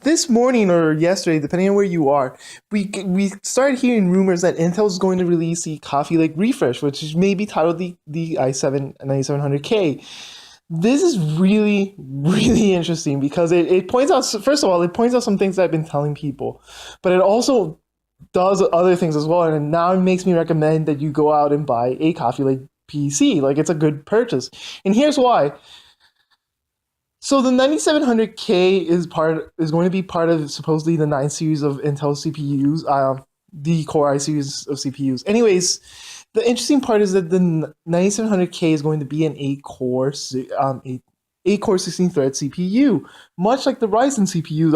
this morning or yesterday, depending on where you are, we started hearing rumors that Intel is going to release the Coffee Lake refresh, which is maybe titled the i7 9700K. This is really, really interesting because it points out, first of all, it points out some things that I've been telling people, but it also does other things as well. And now it makes me recommend that you go out and buy a Coffee Lake PC. Like, it's a good purchase. And here's why. So the 9700K is going to be part of supposedly the 9 series of Intel CPUs, the Core i series of CPUs. Anyways, the interesting part is that the 9700K is going to be an 8 core 16 thread CPU, much like the Ryzen CPUs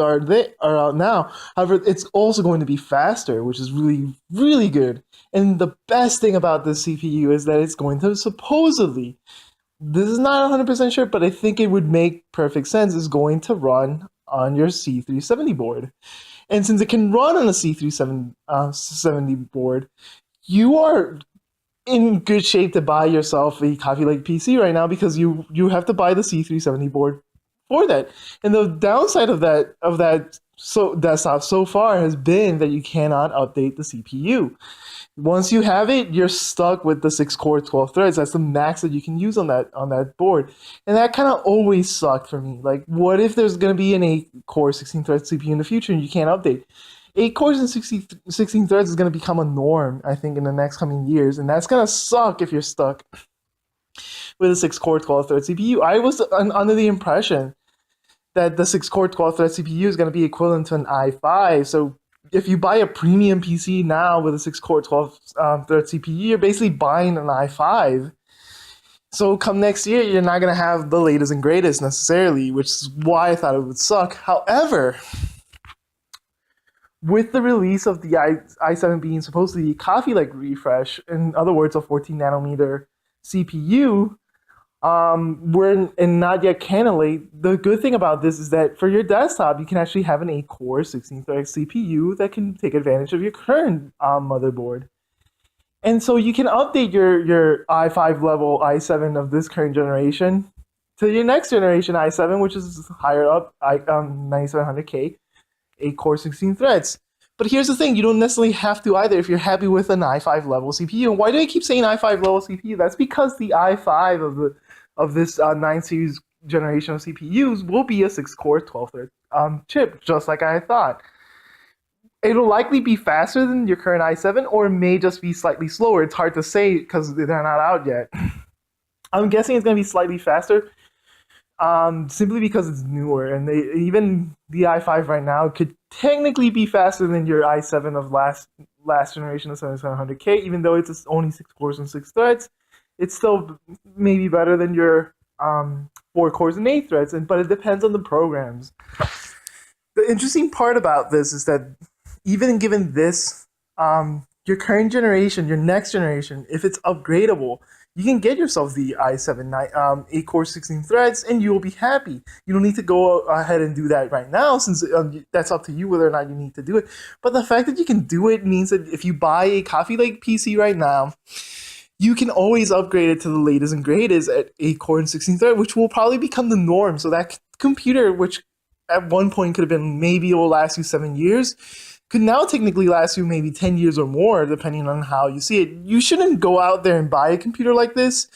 are out now. However, it's also going to be faster, which is really, really good. And the best thing about this CPU is that it's going to supposedly, this is not 100% sure, but I think it would make perfect sense, is going to run on your C370 board. And since it can run on a C370 board, you are in good shape to buy yourself a Coffee Lake PC right now, because you have to buy the C370 board for that. And the downside of that desktop so far has been that you cannot update the CPU. Once you have it, you're stuck with the 6 core 12 threads. That's the max that you can use on that board. And that kind of always sucked for me. Like, what if there's going to be an 8 core 16 thread CPU in the future and you can't update? 8 cores and 16 threads is going to become a norm, I think, in the next coming years. And that's going to suck if you're stuck with a 6 core 12 thread CPU. I was under the impression that the 6 core 12 thread CPU is going to be equivalent to an i5. So if you buy a premium PC now with a 6 core 12 thread CPU, you're basically buying an i5. So come next year, you're not going to have the latest and greatest necessarily, which is why I thought it would suck. However, with the release of the i7 being supposedly a Coffee Lake refresh, in other words, a 14 nanometer CPU, we're in not yet Cannon Lake. The good thing about this is that for your desktop, you can actually have an 8 core 16 thread CPU that can take advantage of your current motherboard. And so you can update your i5 level i7 of this current generation to your next generation i7, which is higher up, 9700K, 8 core 16 threads. But here's the thing, you don't necessarily have to either if you're happy with an i5 level CPU. And why do I keep saying i5 level CPU? That's because the i5 of this 9 series generation of CPUs will be a 6 core 12 thread chip, just like I thought. It'll likely be faster than your current i7, or it may just be slightly slower. It's hard to say because they're not out yet. I'm guessing it's going to be slightly faster, simply because it's newer, and even the i5 right now could technically be faster than your i7 of last generation of 7700K, even though it's only 6 cores and 6 threads. It's still maybe better than your 4 cores and 8 threads, but it depends on the programs. The interesting part about this is that even given this, your current generation, your next generation, if it's upgradable, you can get yourself the i7 8 core 16 threads and you will be happy. You don't need to go ahead and do that right now, since that's up to you whether or not you need to do it. But the fact that you can do it means that if you buy a Coffee Lake PC right now, you can always upgrade it to the latest and greatest at 8 core and 16 thread, which will probably become the norm. So that computer, which at one point could have been maybe it will last you 7 years, could now technically last you maybe 10 years or more, depending on how you see it. You shouldn't go out there and buy a computer like this,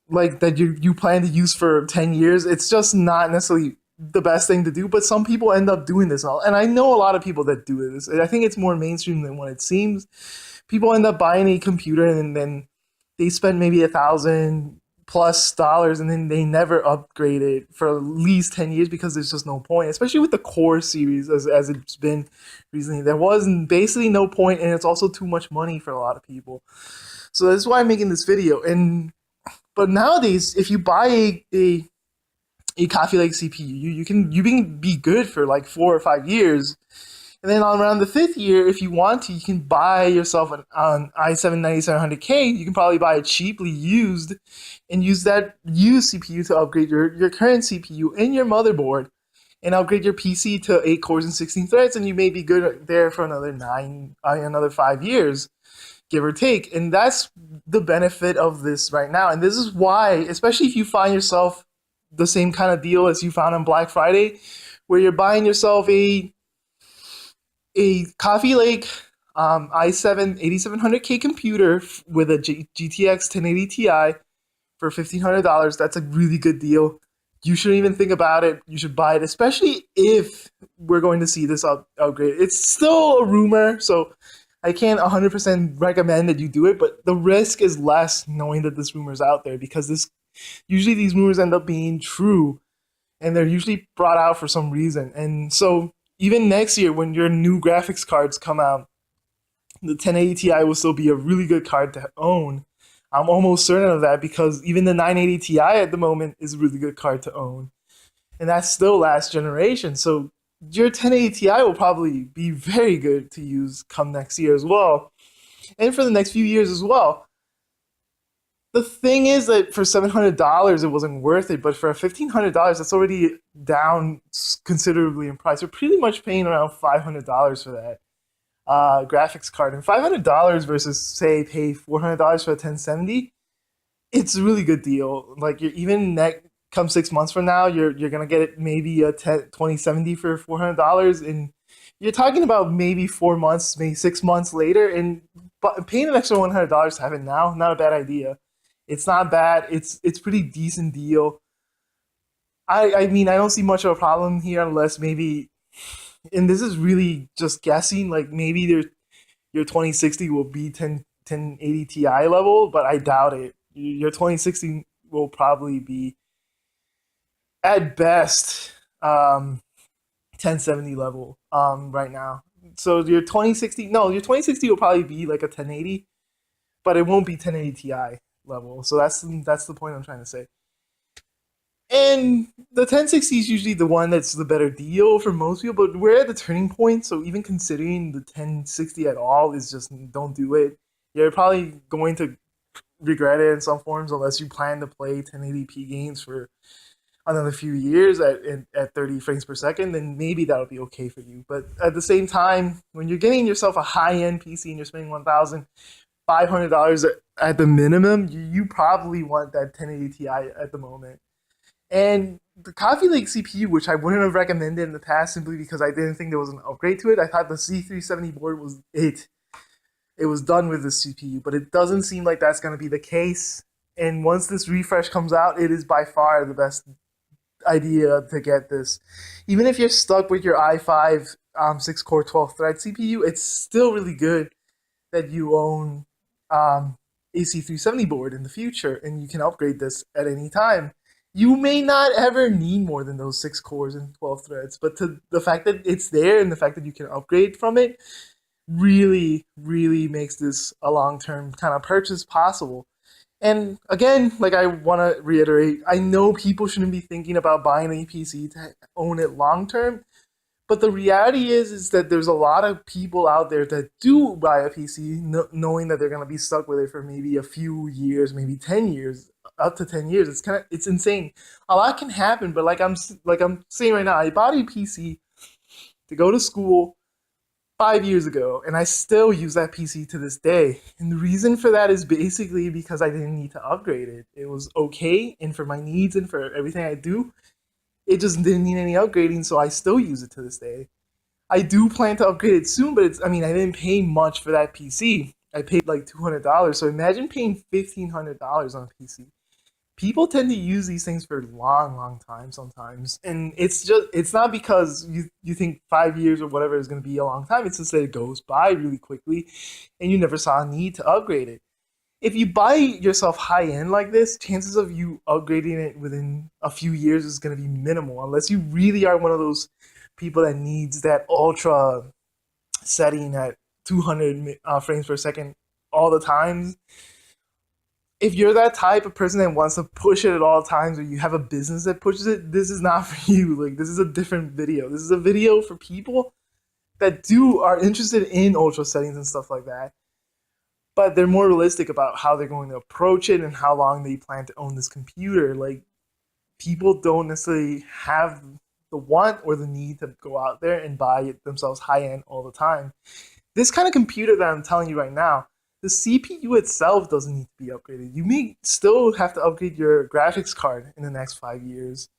like that you plan to use for 10 years. It's just not necessarily the best thing to do, but some people end up doing this. And I know a lot of people that do this. I think it's more mainstream than what it seems. People end up buying a computer and then they spend maybe $1,000+ and then they never upgrade it for at least 10 years because there's just no point, especially with the Core series as it's been recently. There was basically no point, and it's also too much money for a lot of people. So that's why I'm making this video. But nowadays, if you buy a Coffee Lake CPU, you can be good for like 4 or 5 years. And then around the 5th year, if you want to, you can buy yourself an i7 9700K. You can probably buy it cheaply used and use that used CPU to upgrade your current CPU and your motherboard and upgrade your PC to 8 cores and 16 threads, and you may be good there for another 5 years, give or take. And that's the benefit of this right now. And this is why, especially if you find yourself the same kind of deal as you found on Black Friday, where you're buying yourself a Coffee Lake i7 8700K computer with a GTX 1080 Ti for $1,500. That's a really good deal. You shouldn't even think about it. You should buy it, especially if we're going to see this upgrade. It's still a rumor, so I can't 100% recommend that you do it, but the risk is less knowing that this rumor is out there because this usually these rumors end up being true and they're usually brought out for some reason. And so even next year when your new graphics cards come out, the 1080 Ti will still be a really good card to own. I'm almost certain of that because even the 980 Ti at the moment is a really good card to own. And that's still last generation. So your 1080 Ti will probably be very good to use come next year as well. And for the next few years as well. The thing is that for $700 it wasn't worth it, but for $1,500 that's already down considerably in price. We're pretty much paying around $500 for that graphics card, and $500 versus say pay $400 for a 1070. It's a really good deal. Like you're even come 6 months from now, you're gonna get it maybe a 2070 for $400, and you're talking about maybe 4 months, maybe 6 months later, and paying an extra $100 to have it now, not a bad idea. It's not bad. It's pretty decent deal. I mean I don't see much of a problem here unless maybe, and this is really just guessing, like maybe your 2060 will be 1080 Ti level, but I doubt it. Your 2060 will probably be at best 1070 level right now. So your 2060, no, your 2060 will probably be like a 1080, but it won't be 1080 Ti level. So that's the point I'm trying to say. And the 1060 is usually the one that's the better deal for most people, but we're at the turning point, so even considering the 1060 at all is just don't do it. You're probably going to regret it in some forms unless you plan to play 1080p games for another few years at 30 frames per second, then maybe that'll be okay for you. But at the same time, when you're getting yourself a high-end PC and you're spending $1,500 at the minimum, you probably want that 1080 Ti at the moment. And the Coffee Lake CPU, which I wouldn't have recommended in the past simply because I didn't think there was an upgrade to it. I thought the C370 board was it. It was done with the CPU, but it doesn't seem like that's going to be the case. And once this refresh comes out, it is by far the best idea to get this. Even if you're stuck with your i5 6-core 12-thread CPU, it's still really good that you own a C370 board in the future, and you can upgrade this at any time. You may not ever need more than those 6 cores and 12 threads, but the fact that it's there and the fact that you can upgrade from it really, really makes this a long-term kind of purchase possible. And again, like I want to reiterate, I know people shouldn't be thinking about buying a PC to own it long-term, but the reality is that there's a lot of people out there that do buy a PC knowing that they're going to be stuck with it for maybe a few years, maybe 10 years, up to 10 years. It's insane. A lot can happen, but like I'm saying right now, I bought a PC to go to school 5 years ago, and I still use that PC to this day. And the reason for that is basically because I didn't need to upgrade it. It was okay, and for my needs and for everything I do, it just didn't need any upgrading, so I still use it to this day. I do plan to upgrade it soon, but I didn't pay much for that PC. I paid like $200, so imagine paying $1,500 on a PC. People tend to use these things for a long, long time sometimes, and it's not because you think 5 years or whatever is going to be a long time. It's just that it goes by really quickly, and you never saw a need to upgrade it. If you buy yourself high end like this, chances of you upgrading it within a few years is going to be minimal, unless you really are one of those people that needs that ultra setting at 200 frames per second all the time. If you're that type of person that wants to push it at all times, or you have a business that pushes it, this is not for you. Like, this is a different video. This is a video for people that are interested in ultra settings and stuff like that, but they're more realistic about how they're going to approach it and how long they plan to own this computer. Like, people don't necessarily have the want or the need to go out there and buy it themselves high end all the time. This kind of computer that I'm telling you right now, the CPU itself doesn't need to be upgraded. You may still have to upgrade your graphics card in the next 5 years,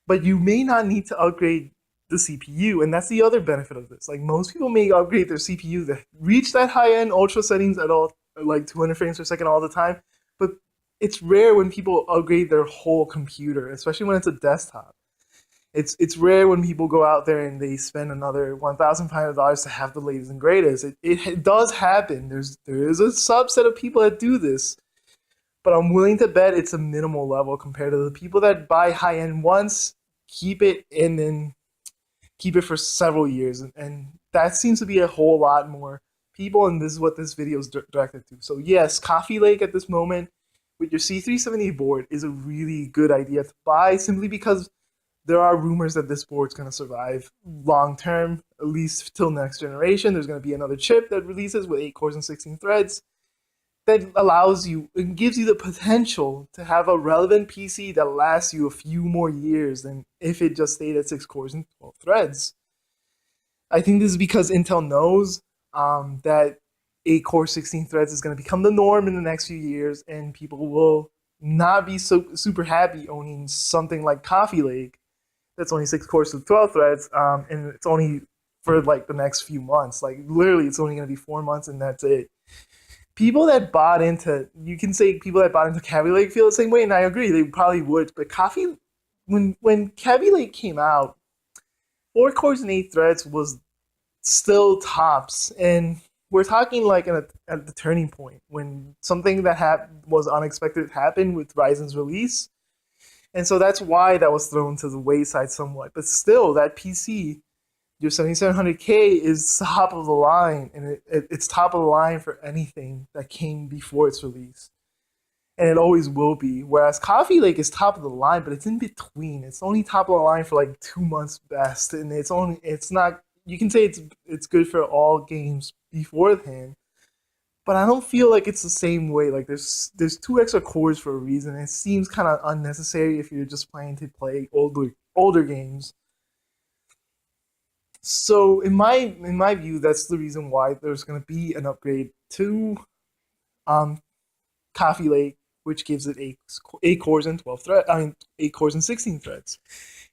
but you may not need to upgrade the CPU, and that's the other benefit of this. Like most people may upgrade their CPU to reach that high end ultra settings at all, like 200 frames per second all the time, but it's rare when people upgrade their whole computer, especially when it's a desktop. It's rare when people go out there and they spend another $1,500 to have the latest and greatest. It does happen. There is a subset of people that do this, but I'm willing to bet it's a minimal level compared to the people that buy high end once, keep it, and then keep it for several years, and that seems to be a whole lot more people. And this is what this video is directed to. So yes, Coffee Lake at this moment with your C370 board is a really good idea to buy, simply because there are rumors that this board's going to survive long term, at least till next generation. There's going to be another chip that releases with 8 cores and 16 threads that allows you and gives you the potential to have a relevant PC that lasts you a few more years than if it just stayed at 6 cores and 12 threads. I think this is because Intel knows that 8 core 16 threads is going to become the norm in the next few years, and people will not be so super happy owning something like Coffee Lake that's only 6 cores to 12 threads, and it's only for like the next few months. Like literally, it's only going to be 4 months, and that's it. People that bought into, you can say people that bought into Kaby Lake feel the same way, and I agree, they probably would. But when Kaby Lake came out, 4 cores and 8 threads was still tops, and we're talking like at the turning point when something that was unexpected happened with Ryzen's release, and so that's why that was thrown to the wayside somewhat. But still, that PC, your 7700K, is top of the line, and it's top of the line for anything that came before its release, and it always will be. Whereas Coffee Lake is top of the line, but it's in between. It's only top of the line for like 2 months best, and it's not. You can say it's good for all games beforehand, but I don't feel like it's the same way. Like there's 2 extra cores for a reason. It seems kind of unnecessary if you're just planning to play older games. So in my view, that's the reason why there's going to be an upgrade to um, Coffee Lake, which gives it 8 cores and 12 thread. I mean 8 cores and 16 threads.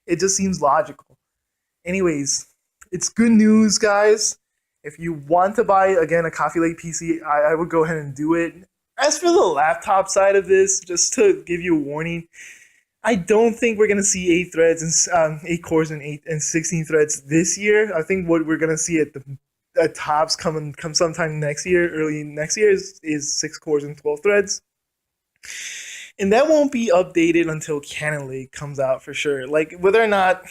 It just seems logical. Anyways, it's good news, guys. If you want to buy again a Coffee Lake PC, I would go ahead and do it. As for the laptop side of this, just to give you a warning, I don't think we're gonna see 8 cores and 16 threads this year. I think what we're gonna see at tops come sometime next year, early next year, is 6 cores and 12 threads, and that won't be updated until Cannon Lake comes out for sure. Like whether or not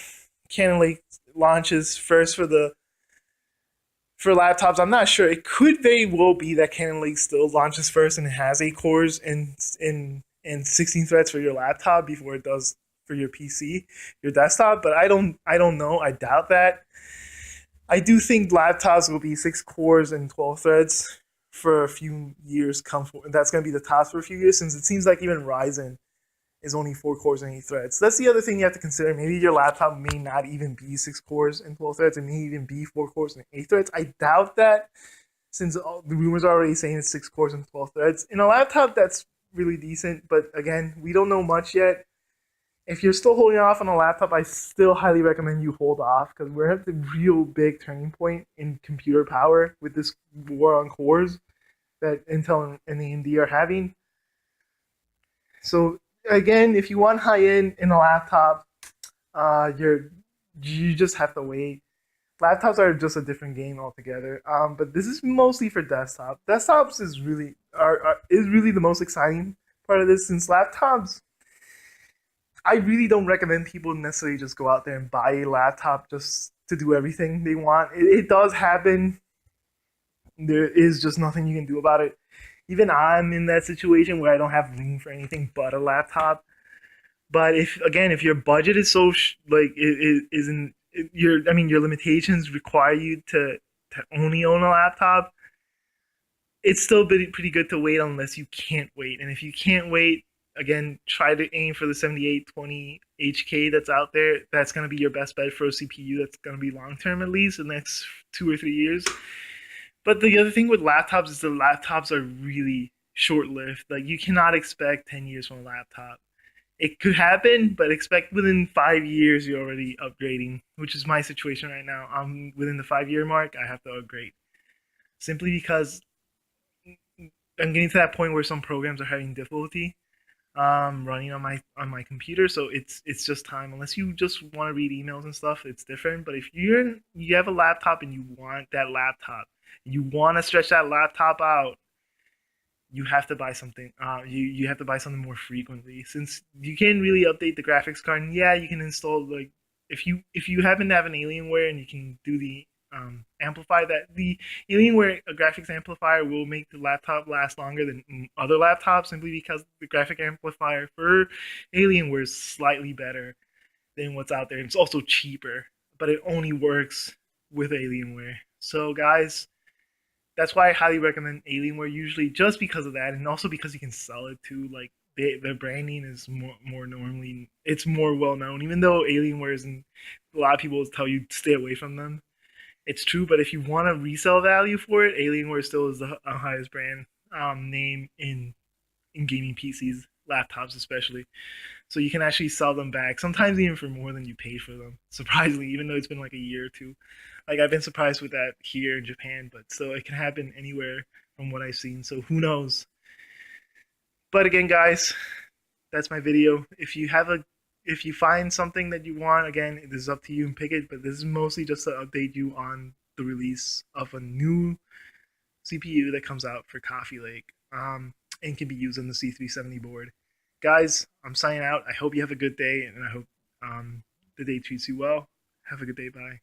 Cannon Lake launches first for laptops, I'm not sure. It could very well be that Cannon Lake still launches first and it has 8 cores and 16 threads for your laptop before it does for your PC, your desktop. But I don't know. I doubt that. I do think laptops will be 6 cores and 12 threads for a few years. That's going to be the tops for a few years, since it seems like even Ryzen is only 4 cores and 8 threads. That's the other thing you have to consider. Maybe your laptop may not even be 6 cores and 12 threads. It may even be 4 cores and 8 threads. I doubt that, since the rumors are already saying it's 6 cores and 12 threads. In a laptop, that's really decent, but again, we don't know much yet. If you're still holding off on a laptop, I still highly recommend you hold off, because we're at the real big turning point in computer power with this war on cores that Intel and AMD are having. So again, if you want high end in a laptop, you just have to wait. Laptops are just a different game altogether. But this is mostly for desktop. Desktops is really the most exciting part of this, since laptops, I really don't recommend people necessarily just go out there and buy a laptop just to do everything they want. It does happen. There is just nothing you can do about it. Even I'm in that situation where I don't have room for anything but a laptop. But if your budget is so it isn't your limitations require you to only own a laptop, it's still pretty good to wait unless you can't wait. And if you can't wait, again, try to aim for the 7820 HK that's out there. That's going to be your best bet for a CPU that's going to be long term, at least the next 2 or 3 years. But the other thing with laptops is the laptops are really short lived. Like you cannot expect 10 years from a laptop. it could happen, but expect within 5 years you're already upgrading, which is my situation right now. I'm within the 5 year mark. I have to upgrade simply because I'm getting to that point where some programs are having difficulty running on my computer. So it's just time. Unless you just want to read emails and stuff, it's different. But if you have a laptop and you want that laptop, you want to stretch that laptop out, you have to buy something. You have to buy something more frequently since you can't really update the graphics card. And yeah, you can install like if you happen to have an Alienware and you can do the amplify that the Alienware graphics amplifier will make the laptop last longer than other laptops simply because the graphic amplifier for Alienware is slightly better than what's out there. It's also cheaper, but it only works with Alienware. So guys, that's why I highly recommend Alienware usually, just because of that, and also because you can sell it too. Like their branding is more normally it's more well known. Even though Alienware isn't, a lot of people tell you to stay away from them. It's true, but if you want a resale value for it, Alienware still is the highest brand name in gaming PCs, laptops especially. So you can actually sell them back, sometimes even for more than you paid for them. Surprisingly, even though it's been like a year or two. Like I've been surprised with that here in Japan, but so it can happen anywhere from what I've seen. So who knows? But again, guys, that's my video. If you find something that you want, again, it is up to you and pick it. But this is mostly just to update you on the release of a new CPU that comes out for Coffee Lake, and can be used on the C370 board. Guys, I'm signing out. I hope you have a good day, and I hope the day treats you well. Have a good day. Bye.